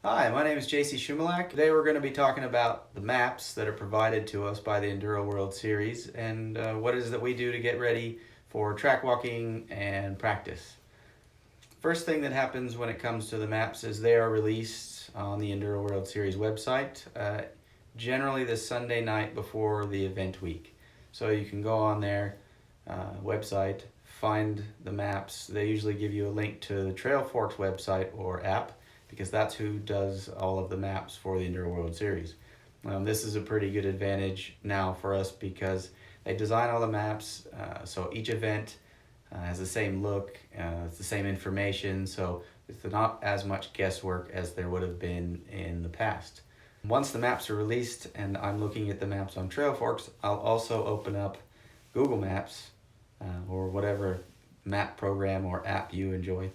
Hi, my name is Jacy Shumilak. Today we're going to be talking about the maps that are provided to us by the Enduro World Series and what it is that we do to get ready for track walking and practice. First thing that happens when it comes to the maps is they are released on the Enduro World Series website, generally the Sunday night before the event week. So you can go on their website, find the maps. They usually give you a link to the Trail Forks website or app, because that's who does all of the maps for the Enduro World Series. This is a pretty good advantage now for us because they design all the maps, so each event has the same look, it's the same information, so it's not as much guesswork as there would have been in the past. Once the maps are released and I'm looking at the maps on Trail Forks, I'll also open up Google Maps or whatever map program or app you enjoy,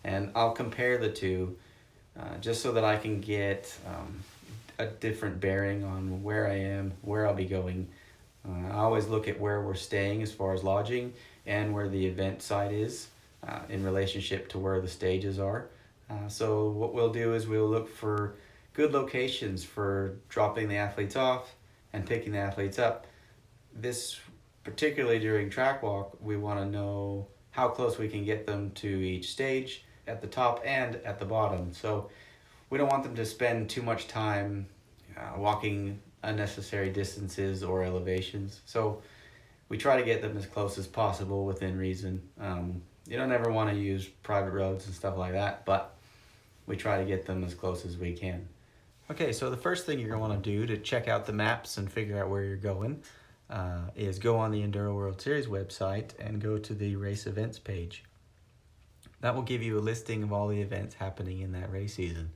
and I'll compare the two just so that I can get a different bearing on where I am, where I'll be going. I always look at where we're staying as far as lodging and where the event site is in relationship to where the stages are. So what we'll do is we'll look for good locations for dropping the athletes off and picking the athletes up. This, particularly during track walk, we want to know how close we can get them to each stage at the top and at the bottom. So we don't want them to spend too much time walking unnecessary distances or elevations. So we try to get them as close as possible within reason. You don't ever want to use private roads and stuff like that, but we try to get them as close as we can. Okay, so the first thing you're going to want to do to check out the maps and figure out where you're going is go on the Enduro World Series website and go to the race events page. That will give you a listing of all the events happening in that race season.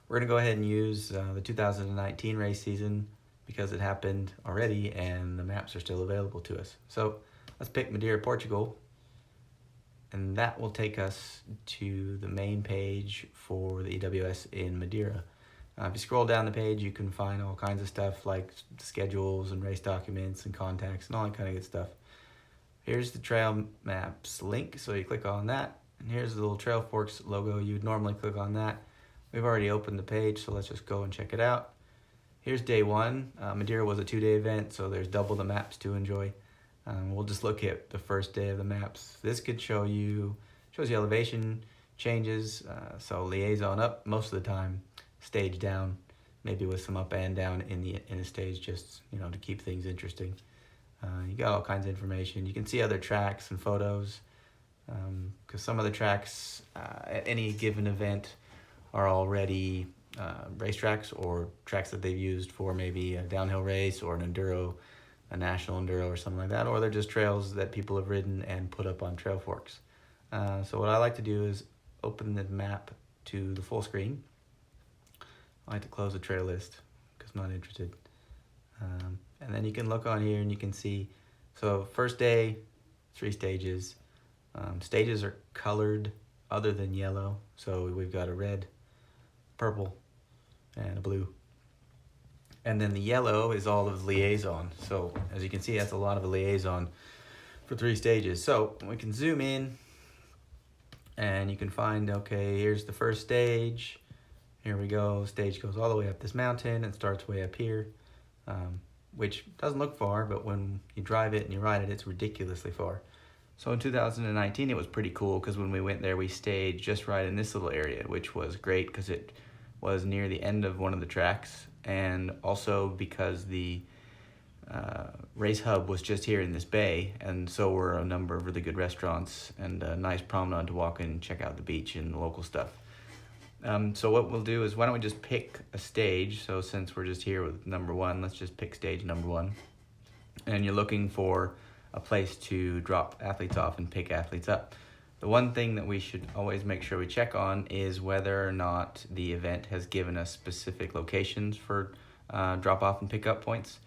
We're going to go ahead and use the 2019 race season because it happened already and the maps are still available to us. So let's pick Madeira, Portugal, and that will take us to the main page for the EWS in Madeira. If you scroll down the page, you can find all kinds of stuff like schedules and race documents and contacts and all that kind of good stuff. Here's the trail maps link, so you click on that. And here's the little Trail Forks logo. You'd normally click on that. We've already opened the page, so let's just go and check it out. Here's day one. Madeira was a 2-day event, so there's double the maps to enjoy. We'll just look at the first day of the maps. This could shows you elevation changes, so liaison up most of the time, stage down, maybe with some up and down in a stage, just to keep things interesting. You got all kinds of information. You can see other tracks and photos, because some of the tracks at any given event are already racetracks or tracks that they've used for maybe a downhill race or an enduro, a national enduro or something like that, or they're just trails that people have ridden and put up on Trail Forks. So what I like to do is open the map to the full screen. I like to close the trail list because I'm not interested. And then you can look on here and you can see, so first day, 3 stages. Stages are colored other than yellow, so we've got a red, purple, and a blue. And then the yellow is all of the liaison. So as you can see, that's a lot of a liaison for 3 stages. So we can zoom in and you can find, okay, here's the first stage. Here we go. Stage goes all the way up this mountain and starts way up here, which doesn't look far, but when you drive it and you ride it, it's ridiculously far. So in 2019, it was pretty cool because when we went there, we stayed just right in this little area, which was great because it was near the end of one of the tracks, and also because the race hub was just here in this bay, and so were a number of really good restaurants and a nice promenade to walk in and check out the beach and the local stuff. So what we'll do is, why don't we just pick a stage? So since we're just here with number 1, let's just pick stage number 1. And you're looking for a place to drop athletes off and pick athletes up. The one thing that we should always make sure we check on is whether or not the event has given us specific locations for drop-off and pick-up points.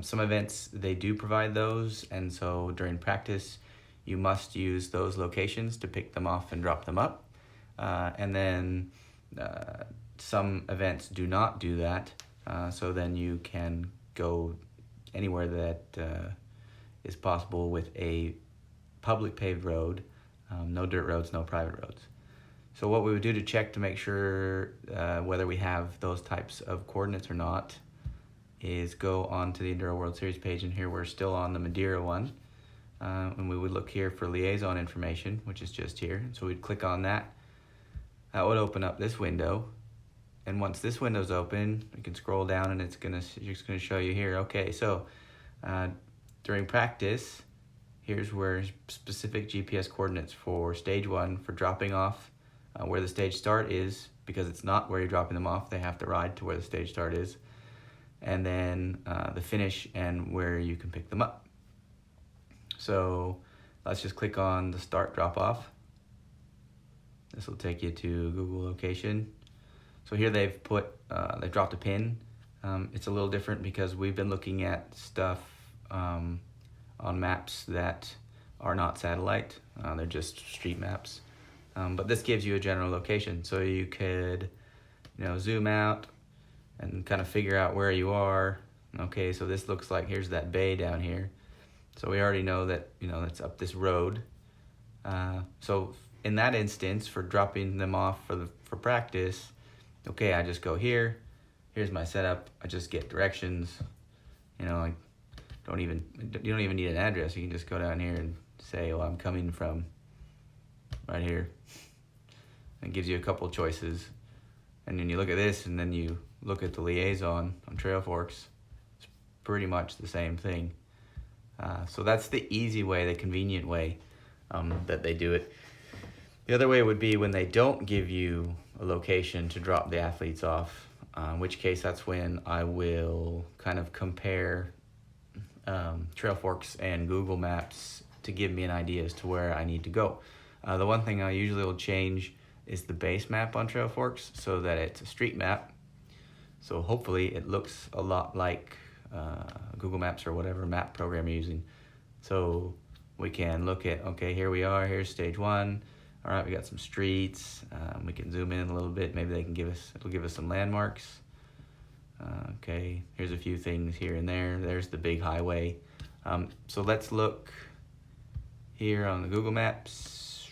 Some events, they do provide those, and so during practice, you must use those locations to pick them off and drop them up. And then some events do not do that, so then you can go anywhere that is possible with a public paved road, no dirt roads, no private roads. So what we would do to check to make sure whether we have those types of coordinates or not is go on to the Enduro World Series page, and here we're still on the Madeira one. And we would look here for liaison information, which is just here. So we'd click on that. That would open up this window. And once this window's open, you can scroll down and it's just gonna show you here. Okay, so during practice, here's where specific GPS coordinates for stage 1 for dropping off where the stage start is, because it's not where you're dropping them off. They have to ride to where the stage start is. And then the finish and where you can pick them up. So let's just click on the start drop off. This will take you to Google location. So here they've dropped a pin. It's a little different because we've been looking at stuff on maps that are not satellite. They're just street maps. But this gives you a general location. So you could, zoom out and kind of figure out where you are. Okay, so this looks like here's that bay down here. So we already know that, it's up this road. So in that instance, for dropping them off for practice, okay, I just go here. Here's my setup. I just get directions. You don't even need an address. You can just go down here and say, well, I'm coming from right here. And it gives you a couple choices. And then you look at this, and then you look at the liaison on Trailforks. It's pretty much the same thing. So that's the easy way, the convenient way that they do it. The other way would be when they don't give you a location to drop the athletes off, in which case that's when I will kind of compare Trailforks and Google Maps to give me an idea as to where I need to go. The one thing I usually will change is the base map on Trailforks so that it's a street map. So hopefully it looks a lot like Google Maps or whatever map program you're using. So we can look at, okay, here we are, here's stage 1. All right, we got some streets. We can zoom in a little bit. Maybe it'll give us some landmarks. Okay, here's a few things here and there. There's the big highway. So let's look here on the Google Maps.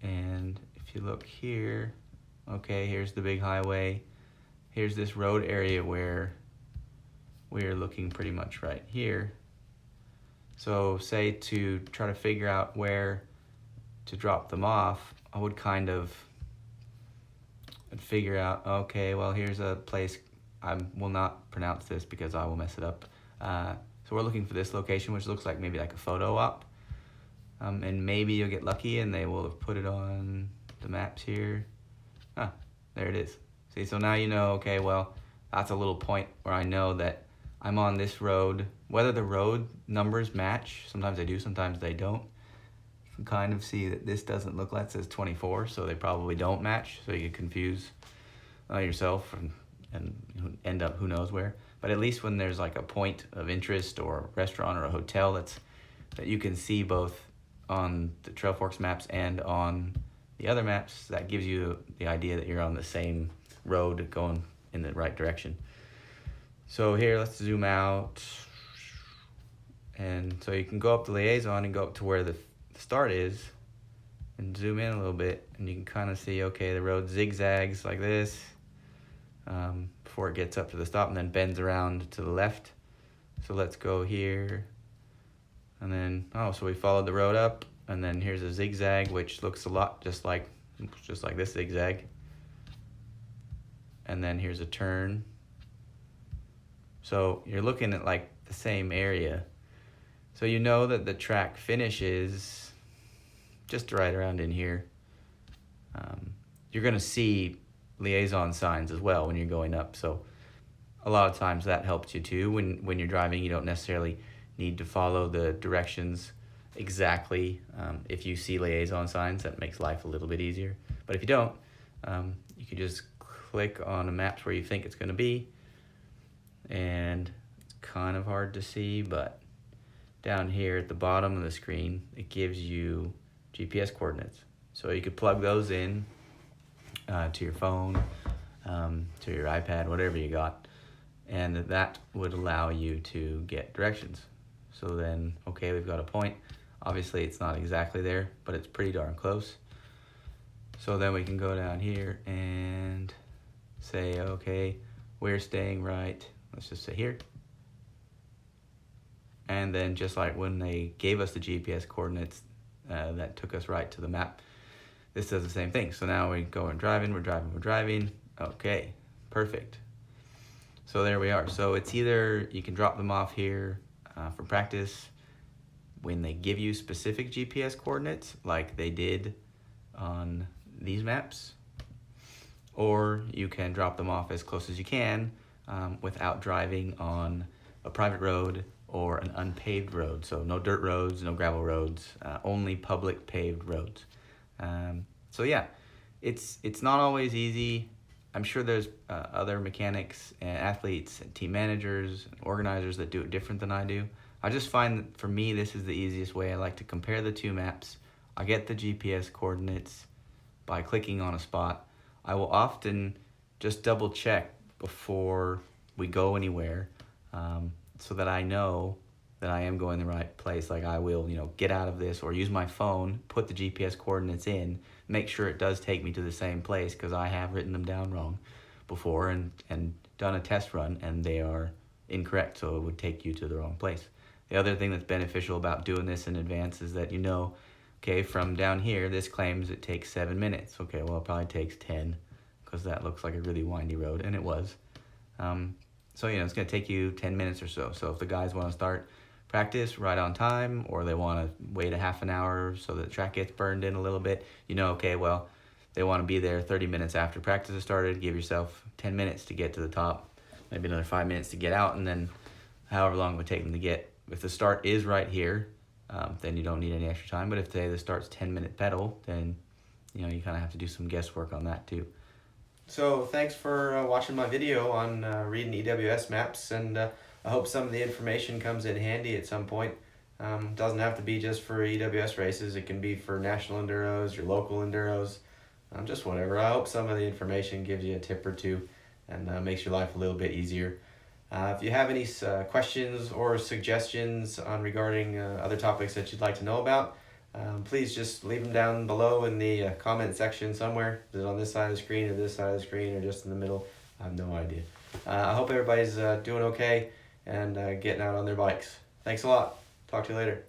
And if you look here, okay, here's the big highway. Here's this road area where we're looking pretty much right here. So say to try to figure out where to drop them off, I would kind of figure out, okay, well, here's a place. I will not pronounce this because I will mess it up. So we're looking for this location, which looks like maybe like a photo op. And maybe you'll get lucky and they will have put it on the maps here. There it is. See, so now you know, okay, well, that's a little point where I know that I'm on this road. Whether the road numbers match, sometimes they do, sometimes they don't. You can kind of see that this doesn't look like it says 24, so they probably don't match, so you get confused yourself and end up who knows where. But at least when there's like a point of interest or a restaurant or a hotel that you can see both on the Trailforks maps and on the other maps, that gives you the idea that you're on the same road going in the right direction. So here, let's zoom out. And so you can go up the liaison and go up to where the start is and zoom in a little bit, and you can kind of see, okay, the road zigzags like this before it gets up to the stop and then bends around to the left. So let's go here. And then, so we followed the road up, and then here's a zigzag, which looks a lot just like this zigzag. And then here's a turn. So you're looking at like the same area. So you know that the track finishes just right around in here. You're gonna see liaison signs as well when you're going up. So a lot of times that helps you too. When you're driving, you don't necessarily need to follow the directions exactly. If you see liaison signs, that makes life a little bit easier. But if you don't, you can just click on the maps where you think it's gonna be. And it's kind of hard to see, but down here at the bottom of the screen, it gives you GPS coordinates. So you could plug those in to your phone, to your iPad, whatever you got, and that would allow you to get directions. So then, okay, we've got a point. Obviously, it's not exactly there, but it's pretty darn close. So then we can go down here and say, okay, we're staying right, let's just say here. And then just like when they gave us the GPS coordinates that took us right to the map, this does the same thing. So now we go and driving, we're driving. Okay, perfect. So there we are. So it's either you can drop them off here for practice when they give you specific GPS coordinates like they did on these maps, or you can drop them off as close as you can without driving on a private road or an unpaved road. So no dirt roads, no gravel roads, only public paved roads. So yeah, it's not always easy. I'm sure there's other mechanics and athletes and team managers and organizers that do it different than I do. I just find that for me, this is the easiest way. I like to compare the two maps. I get the GPS coordinates by clicking on a spot. I will often just double check before we go anywhere so that I know that I am going the right place. Like I will, get out of this or use my phone, put the GPS coordinates in, make sure it does take me to the same place because I have written them down wrong before and done a test run and they are incorrect, so it would take you to the wrong place. The other thing that's beneficial about doing this in advance is that okay, from down here, this claims it takes 7 minutes. Okay, well, it probably takes 10 because that looks like a really windy road, and it was. So, it's going to take you 10 minutes or so. So if the guys want to start practice right on time, or they want to wait a half an hour so that the track gets burned in a little bit, okay, well, they want to be there 30 minutes after practice has started. Give yourself 10 minutes to get to the top, maybe another 5 minutes to get out, and then however long it would take them to get. If the start is right here, then you don't need any extra time. But if the start's 10-minute pedal, then you kind of have to do some guesswork on that too. So thanks for watching my video on reading EWS maps, and I hope some of the information comes in handy at some point. Doesn't have to be just for EWS races. It can be for national enduros, your local enduros, just whatever. I hope some of the information gives you a tip or two and makes your life a little bit easier. If you have any questions or suggestions regarding other topics that you'd like to know about, please just leave them down below in the comment section somewhere. Is it on this side of the screen or this side of the screen or just in the middle? I have no idea. I hope everybody's doing okay and getting out on their bikes. Thanks a lot. Talk to you later.